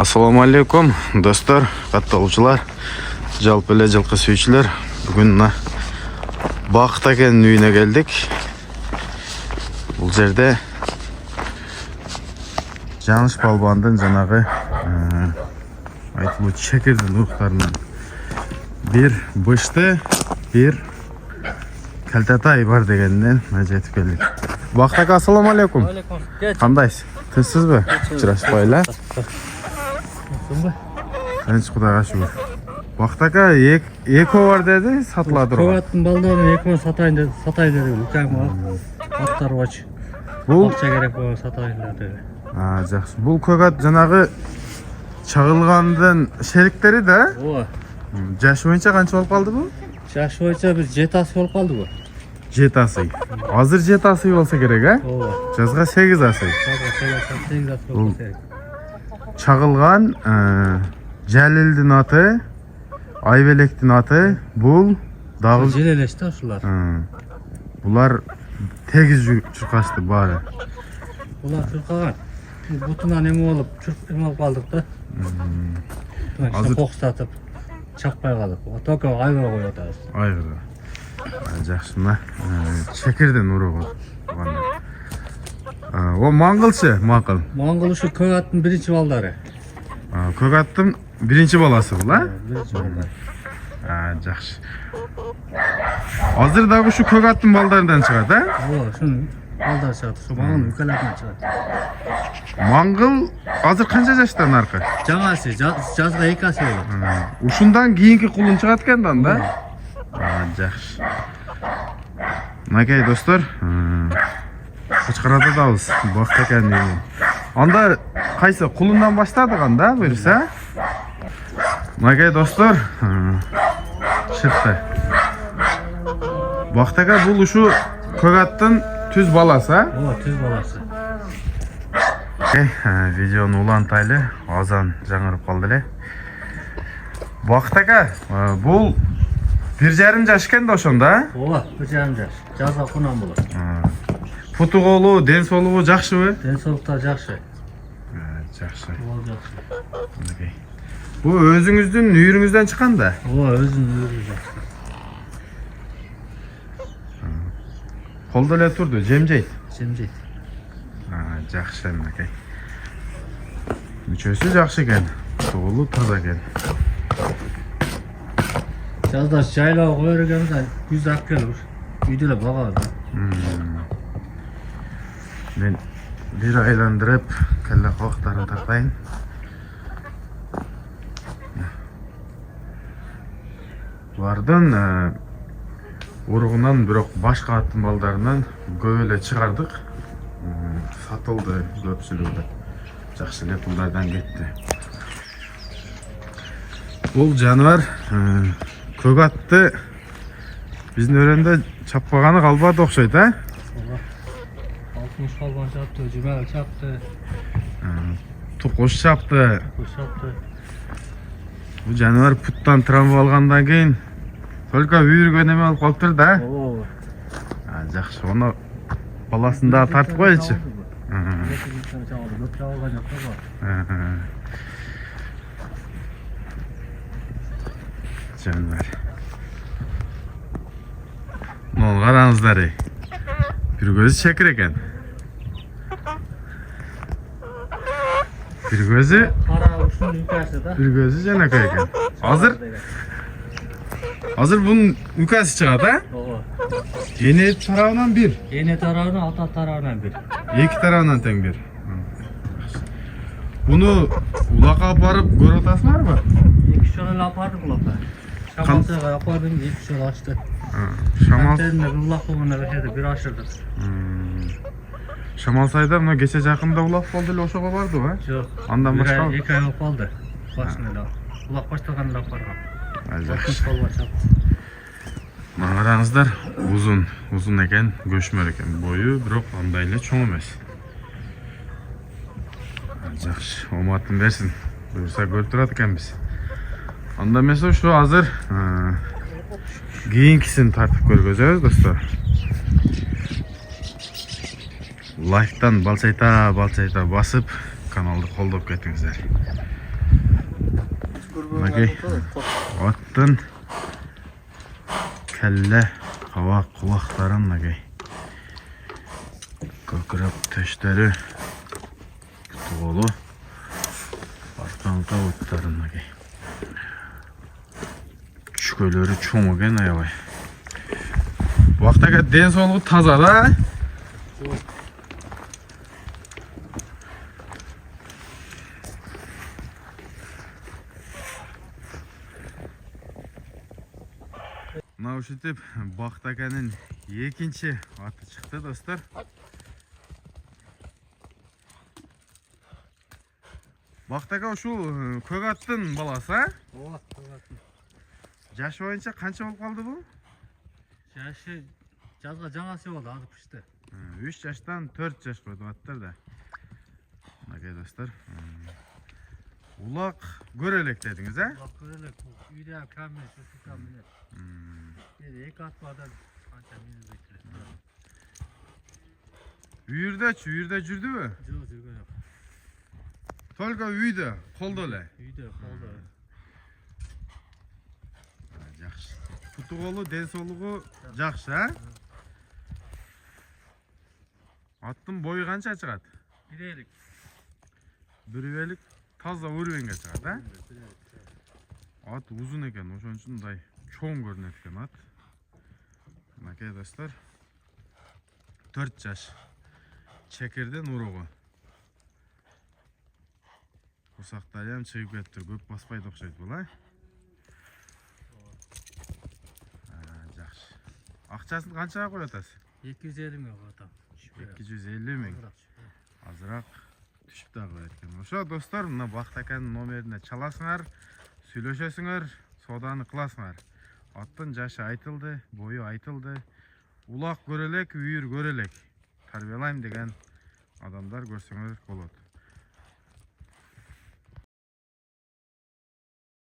Assalamu alaikum dostlar, kattolçular, жалпы эле жылкы сүйүүчүлөр. Бүгүн мына Бакыт акенин үйүнө келдик. Бул жерде Жаныш балбандын жанагы айтылуу чекирдин уруктарынан бир бышты, бир калтатай бар дегенден жетип келдик. Бакыт ака, ассаламу алейкум. Кандайсыз? Тынчсызбы? Учурашпай эле. Тынч, Кудайга шүгүр. Бакыт ака, эко бар деди, сатылады. Көгаттын балдарын эко сатайын деди. Үлкен аттар бач. Бул акча керек болуп сатайын деди. жакшы. Бул көгат жанагы чагылгандын шериктери да? Ооба. Жашы боюнча канча болуп калды бул? Жаш боюнча биз 7 асы болуп калдык. 7 асы. Азыр 7 асы болсо керек, а? Ооба. Жазга 8 асы. 8 асы болуп керек. Чагылган Жалилдин аты, Айбелектин аты, бул дагы Желелеш да ушулар. булар тегиз чуркашты баары. Булар чуркаган. Бутунан эме болуп, чуркалып калдык да. Азыр кокустатып чакпай калдык. Только айга коюп атабыз. Айгыры. Жакшы, мына чекирдин уругу. О, маңгылчы, макыл. Маңгыл ушу көк аттын биринчи балдары. Көк аттын биринчи баласы бул, а? Биринчи балдары. Жакшы. Азыр дагы ушу көк аттын балдарынан чыгат, а? Ооба, ушунун балдары чыгат. Ушу маңгыл үкөлөрүнөн чыгат. Маңгыл азыр канча жаштан аркы? Жаңасы жазга 2 асы болот. Ушундан кийинки кулун чыгат экен да? Жакшы. Мынакей достор, Кычкырада дабыз, Бакыт акенин үйүнө. Анда кайсы кулундан баштадык анда, буюрса? Мынакей достор, чыкты. Бакыт ака, бул ушу көк аттын түз баласы, а? Ооба, түз баласы. Видеону улантайлы, азан жаңырып калды эле. Бакыт ака, бул 1,5 жаш экен да ошондо, а? Ооба, 1,5 жаш. Жазга кунан болот. Путу колу, ден соолугу жакшыбы? Ден соолуктар жакшы. Жакшы. Бул жакшы. Бул өзүңүздүн үйүрүңүздөн чыккан да? Ооба, өзүнүн өзү жакшы. Колдо эле турду, жемжейт. Жемжейт. Жакшы эмнекей. Мүчөсү жакшы экен. Тоолу таза экен. Жазда жайлоо кое бергенде күз ак келип, үйдө эле багабыз. Мен бир айландырып, келе коктарын тартайын. Булардын уругунан бирок башка аттын балдарынан көп эле чыгардык. Сатылды көпчүлүгү. Жакшы эле пулдардан кетти. Бул жаныбар көк атты биздин өрөндө чаппаганы калбады окшойт, а? Алтымыш балбан чапты, жумал чапты. Тукуш чапты. Чапты. Бул жаныбар путтан травма алгандан кийин только үйргөн эме болуп калыптыр да. Ооба. Жакшы, ону баласын да тартып коелучу. Жаныбар. Муну караңыздар. Бир көзү чекир экен. Бир көзү да. Бир көзү жанакай экен. Азыр бунун үкасы чыгат, а? Ооба. Эне тарабынан бир. Эне тарабынан, ата тарабынан бир. Эки тарабынан тең бир. Буну улакка алып барып көрүп атасыңарбы? 2 жолу эле апардым улакка. Шамалсайга апардым, 2 жолу ачты. Шамалсайда улак болгондо бир ашырдык. Шамалсайда мына кече жакында улак болду эле, ошого бардыбы? Жок. Андан башка 2 ай болуп калды. Башында эле. Улак башталганда апаргам. Жакшы. Мына караңыздар, узун экен, көчмөр экен. Бою бирок андай эле чоң эмес. Жакшы, оматын берсин. Буюрса көрүп турат экенбиз. Анда эмесе ушу азыр кийинкисин тартып көргөзөбүз достор. Лайктан балчайта басып каналды колдоп кетиңиздер. мінекей аттың кәлле қабақ құлақтары мінекей көкірек төштері толы арқаңқа оттары мінекей шүкелері чоң екен аябай уақытта денсаулығы таза да мынау сөйтіп бақтакәнің екінші аты шықты достар. Бақтака ушул көк аттың баласы, а? Ооба, көк аттың. Жашы боюнча канча болуп калды бул? Жашы жазга жаңасы болду, азыр пышты. 3 жаштан 4 жашка өтүп аттыр да. Мынакей достар. Улак көрөлек дедиңиз, а? Улак көрөлек, үйдө камер, шушу камер. Эки ат бардан канча минут өтүлөт. Үйүрдө жүрдүбү? Жок, жүргөн жок. Только үйдө, колдо эле. Үйдө, колдо. Жакшы. Путу колу, денсаулыгу жакшы, а? Аттын бою канча чыгат? 1 элик. 1 элик таза уровеньге чыгат, а? Ат узун экен, ошон үчүн мындай чоң көрүнөт экен ат. Мынакей достор. 4 жаш. Чекерден уругу. Курсактары ham чыгып кетти, көп баспайт окшойт бул, а? Жакшы. Акчасын канчага коюп атасыз? 250 миң атам. 250 миң. Азыраак түшүп да коет экен. Ошо достор, мына Бактаканын номерине чаласыңар, сүйлөшөсүңөр, сооданы кыласыңар. Аттын жашы айтылды, бою айтылды. Улак көрөлек, үйүр көрөлек. Тарбиялайм деген адамдар көрсөңөр болот.